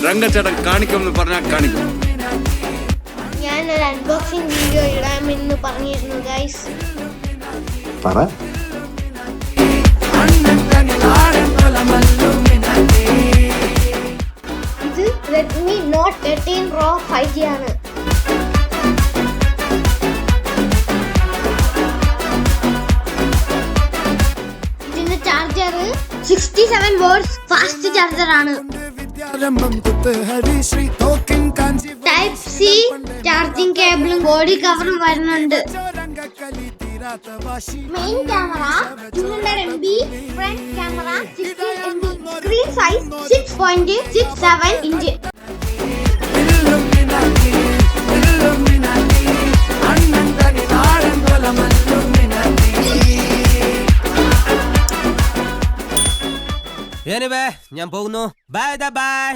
രംഗച്ചേട്ടൻ കാണിക്കുമെന്ന് പറഞ്ഞാൽ കാണിക്കും. ഞാനൊരു അൺബോക്സിംഗ് വീഡിയോ ഇടാമെന്ന് പറഞ്ഞിരുന്നു ഗൈസ്. പറ. ഇത് റെഡ്മി നോട്ട് 13 Pro 5G ആണ്. ഇതിന്റെ ചാർജർ 67 watts ഫാസ്റ്റ് ചാർജർ ആണ്. ടൈപ്പ് സി ചാർജിംഗ് കേബിളും ബോഡി കവറും വരുന്നുണ്ട്. Main camera 200 MB, front camera 16 MB, screen size 6.67 inch. ഞാൻ പോകുന്നു. Bye by.